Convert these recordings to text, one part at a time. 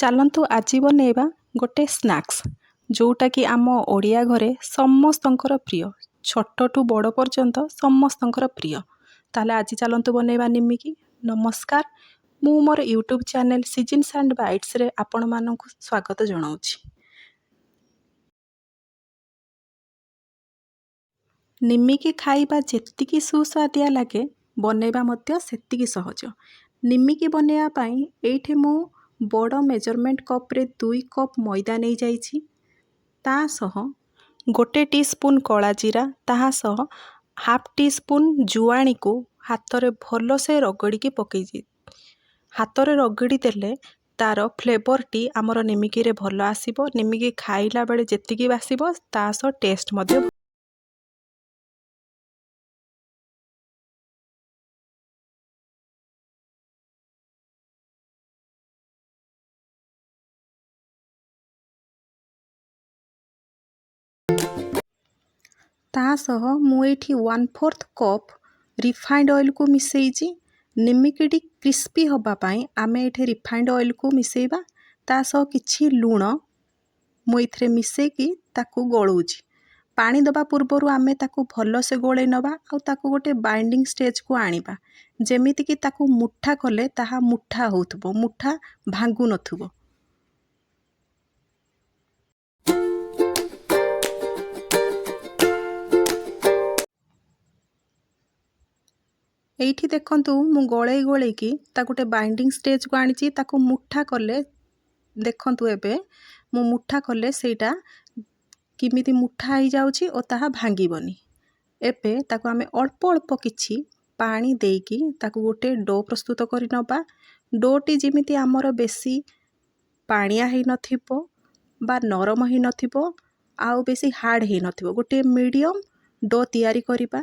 ଚାଲନ୍ତୁ ଆଜି ବନେଇବା ଗୋଟେ ସ୍ନାକ୍ସ ଯେଉଁଟାକି ଆମ ଓଡ଼ିଆ ଘରେ ସମସ୍ତଙ୍କର ପ୍ରିୟ, ଛୋଟଠୁ ବଡ଼ ପର୍ଯ୍ୟନ୍ତ ସମସ୍ତଙ୍କର ପ୍ରିୟ। ତାହେଲେ ଆଜି ଚାଲନ୍ତୁ ବନେଇବା ନିମିକି। ନମସ୍କାର, ମୁଁ ମୋର ୟୁଟ୍ୟୁବ୍ ଚ୍ୟାନେଲ୍ ସିଜନ୍ସ ଆଣ୍ଡ ବାଇଟ୍ସରେ ଆପଣମାନଙ୍କୁ ସ୍ୱାଗତ ଜଣାଉଛି। ନିମିକି ଖାଇବା ଯେତିକି ସୁସ୍ୱାଦିଆ ଲାଗେ, ବନେଇବା ମଧ୍ୟ ସେତିକି ସହଜ। ନିମିକି ବନେଇବା ପାଇଁ ଏଇଠି ମୁଁ ବଡ଼ ମେଜରମେଣ୍ଟ କପ୍ରେ 2 କପ୍ ମଇଦା ନେଇଯାଇଛି। ତା ସହ 1 ଟିସ୍ପୁନ୍ କଳା ଜିରା, ତାହା ସହ 1/2 ଟିସ୍ପୁନ୍ ଜୁଆଣିକୁ ହାତରେ ଭଲସେ ରଗଡ଼ିକି ପକାଇଛି। ହାତରେ ରଗଡ଼ି ଦେଲେ ତାର ଫ୍ଲେଭରଟି ଆମର ନିମିକିରେ ଭଲ ଆସିବ। ନିମିକି ଖାଇଲା ବେଳେ ଯେତିକି ବାସିବ ତା ସହ ଟେଷ୍ଟ ମଧ୍ୟ। ତା ସହ ମୁଁ ଏଇଠି 1/4 କପ୍ ରିଫାଇଣ୍ଡ ଅଏଲ୍କୁ ମିଶାଇଛି। ନିମିକିଟି କ୍ରିସ୍ପି ହେବା ପାଇଁ ଆମେ ଏଠି ରିଫାଇଣ୍ଡ ଅଏଲ୍କୁ ମିଶାଇବା। ତା ସହ କିଛି ଲୁଣ ମୁଁ ଏଥିରେ ମିଶାଇକି ତାକୁ ଗୋଳଉଛି। ପାଣି ଦେବା ପୂର୍ବରୁ ଆମେ ତାକୁ ଭଲସେ ଗୋଳେଇ ନେବା ଆଉ ତାକୁ ଗୋଟେ ବାଇଣ୍ଡିଂ ଷ୍ଟେଜ୍କୁ ଆଣିବା, ଯେମିତିକି ତାକୁ ମୁଠା କଲେ ତାହା ମୁଠା ହେଉଥିବ, ମୁଠା ଭାଙ୍ଗୁ ନଥିବ। ଏଇଠି ଦେଖନ୍ତୁ ମୁଁ ଗୋଳେଇକି ତାକୁ ଗୋଟେ ବାଇଣ୍ଡିଂ ଷ୍ଟେଜ୍କୁ ଆଣିଛି। ତାକୁ ମୁଠା କଲେ ଦେଖନ୍ତୁ, ଏବେ ମୁଁ ମୁଠା କଲେ ସେଇଟା କେମିତି ମୁଠା ହେଇଯାଉଛି ଓ ତାହା ଭାଙ୍ଗିବନି। ଏବେ ତାକୁ ଆମେ ଅଳ୍ପ ଅଳ୍ପ କିଛି ପାଣି ଦେଇକି ତାକୁ ଗୋଟେ ଡୋ ପ୍ରସ୍ତୁତ କରି ନେବା। ଡୋଟି ଯେମିତି ଆମର ବେଶୀ ପାଣିଆ ହେଇନଥିବ ବା ନରମ ହେଇନଥିବ ଆଉ ବେଶୀ ହାର୍ଡ଼ ହେଇନଥିବ, ଗୋଟେ ମିଡ଼ିୟମ୍ ଡୋ ତିଆରି କରିବା।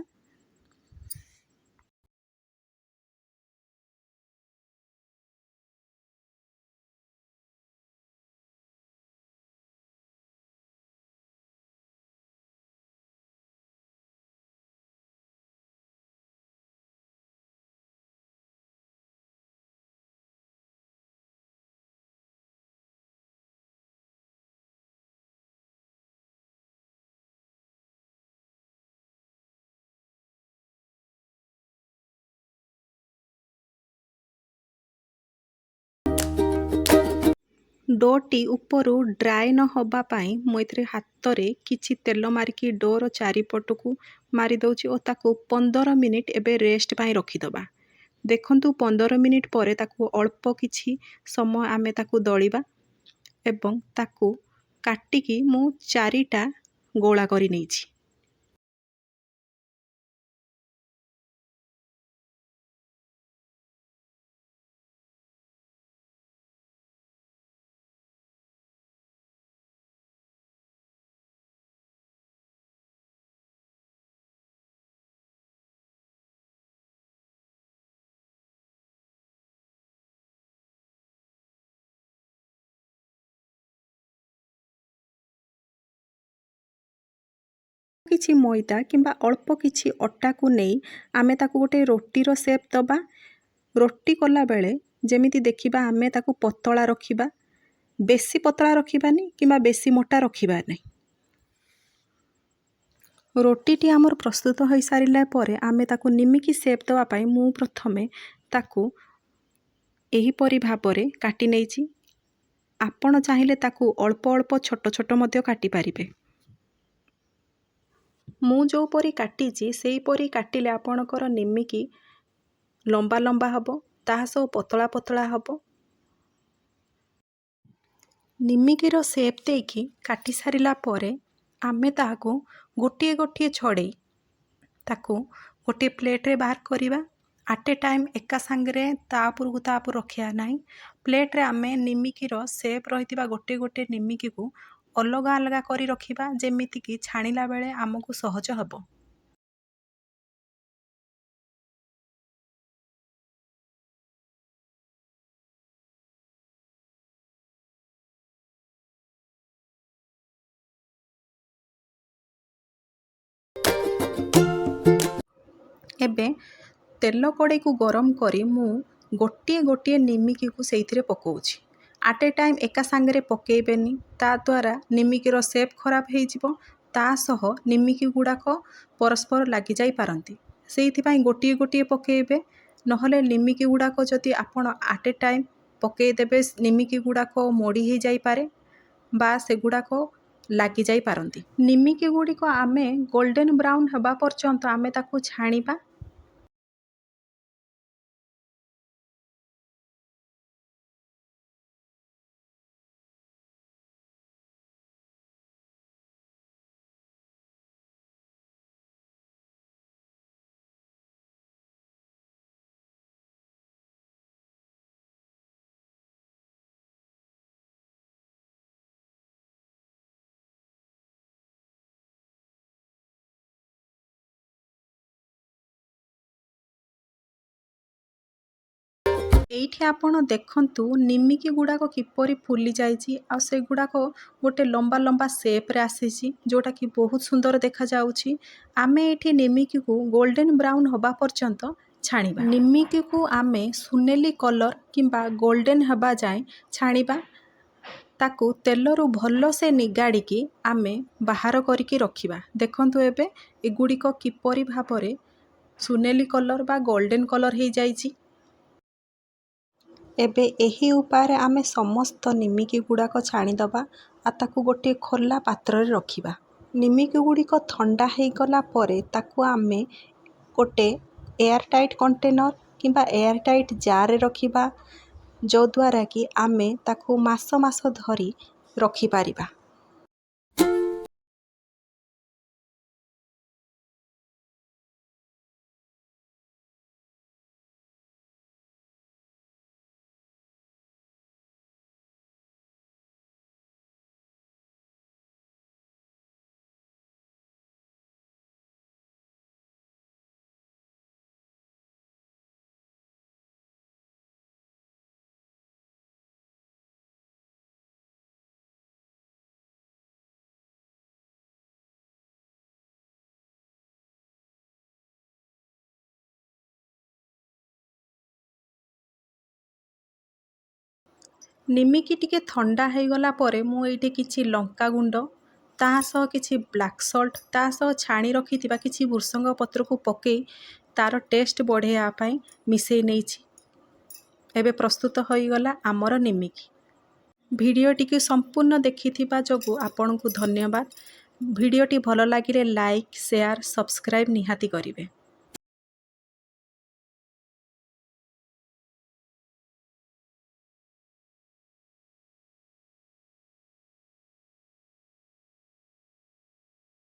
ଡୋଟି ଉପରୁ ଡ୍ରାଏ ନ ହେବା ପାଇଁ ମୁଁ ଏଥିରେ ହାତରେ କିଛି ତେଲ ମାରିକି ଡୋର ଚାରିପଟକୁ ମାରି ଦେଉଛି ଓ ତାକୁ 15 ମିନିଟ୍ ଏବେ ରେଷ୍ଟ ପାଇଁ ରଖିଦେବା। ଦେଖନ୍ତୁ 15 ମିନିଟ୍ ପରେ ତାକୁ ଅଳ୍ପ କିଛି ସମୟ ଆମେ ତାକୁ ଦଳିବା ଏବଂ ତାକୁ କାଟିକି ମୁଁ 4ଟା ଗୋଳା କରି ନେଇଛି। କିଛି ମଇଦା କିମ୍ବା ଅଳ୍ପ କିଛି ଅଟାକୁ ନେଇ ଆମେ ତାକୁ ଗୋଟେ ରୁଟିର ସେପ୍ ଦେବା। ରୁଟି କଲାବେଳେ ଯେମିତି ଦେଖିବା ଆମେ ତାକୁ ପତଳା ରଖିବା, ବେଶୀ ପତଳା ରଖିବାନି କିମ୍ବା ବେଶୀ ମୋଟା ରଖିବା ନାହିଁ। ରୁଟିଟି ଆମର ପ୍ରସ୍ତୁତ ହୋଇସାରିଲା ପରେ ଆମେ ତାକୁ ନିମିକି ସେପ୍ ଦେବା ପାଇଁ ମୁଁ ପ୍ରଥମେ ତାକୁ ଏହିପରି ଭାବରେ କାଟି ନେଇଛି। ଆପଣ ଚାହିଁଲେ ତାକୁ ଅଳ୍ପ ଅଳ୍ପ ଛୋଟ ଛୋଟ ମଧ୍ୟ କାଟିପାରିବେ। ମୁଁ ଯେଉଁପରି କାଟିଛି ସେହିପରି କାଟିଲେ ଆପଣଙ୍କର ନିମିକି ଲମ୍ବା ଲମ୍ବା ହେବ, ତାହା ସହ ପତଳା ପତଳା ହେବ। ନିମିକିର ସେପ୍ ଦେଇକି କାଟି ସାରିଲା ପରେ ଆମେ ତାହାକୁ ଗୋଟିଏ ଗୋଟିଏ ଛଡ଼େଇ ତାକୁ ଗୋଟିଏ ପ୍ଲେଟ୍ରେ ବାହାର କରିବା। ଆଟ୍ ଏ ଟାଇମ୍ ଏକା ସାଙ୍ଗରେ ତା ଉପରକୁ ରଖିବା ନାହିଁ। ପ୍ଲେଟ୍ରେ ଆମେ ନିମିକିର ସେପ୍ ରହିଥିବା ଗୋଟେ ଗୋଟେ ନିମିକିକୁ ଅଲଗା ଅଲଗା କରି ରଖିବା, ଯେମିତିକି ଛାଣିଲା ବେଳେ ଆମକୁ ସହଜ ହେବ। ଏବେ ତେଲ କଡ଼େଇକୁ ଗରମ କରି ମୁଁ ଗୋଟିଏ ଗୋଟିଏ ନିମିକିକୁ ସେଇଥିରେ ପକାଉଛି। आट ए टाइम एका सांगरे पकेइबेनी, ता द्वारा निमिकीर सेप खराब होइजिवो, ता सह निमिकी गुड़ाक परस्पर लागि जाई पारंती। सेइथिपाई गोटिए गोटिए पकेइबे, नहले निमिकी गुड़ाक जदि आपण आट ए टाइम पकेइदेबे निमिकी गुड़ाक मोड़ी ही जाई पारे बा सेगुड़ाक लागि जाई पारंती। निमिकी गुड़िक आमे गोल्डन ब्राउन हबा पर्यंत आमे ताकू छाणीबा। एइठी आपण देखंतु निमिकी गुड़ाक किपरि फुली जाइछि आ से गुड़ाक गोटे लंबा लंबा सेप रे आसीछि जोटा कि बहुत सुंदर देखा जाउछि। आमे एठी निमिकी को गोल्डन ब्राउन हबा पर्यंत छाणीबा। निमिकी को आमे सुनेली कलर किंबा गोल्डन हबा जाए छाणीबा। ताकू तेलरू भल से निगाड़िकी आमे बाहर करिकी रखिबा। देखंतु एबे एगुड़िक किपरि भाबरे सुनेली कलर बा गोल्डन कलर ही जाइछि। एबे एही उपाय आमे समस्त निमिकी गुड़ाक छाणीदबा आ ताकू गोटे खोला पात्र रे रखिबा। निमिकी गुड़िक ठंडा हो गला परे ताकू आमे गोटे एयर टाइट कंटेनर किंबा एयर टाइट जार रे रखिबा, जो द्वारा कि आमे ताकू मास मास धरी रखि पारिबा। निमिकी टिके ठंडा हो गला परे मु एठी किछि लंका गुंड ता सह किछि ब्लैक सॉल्ट ता सह छाणी रखिथिबा किछि भृसंग पत्र को पकेई तार टेस्ट बढ़ेया पाई मिसेई नेछि। एबे प्रस्तुत हो गला आमर निमिकी। भिडियोटी की संपूर्ण देखिथिबा जोगु आपनकु धन्यवाद। भिडियोटी भल लागिले लाइक शेयर सब्सक्राइब निहाती करिवे।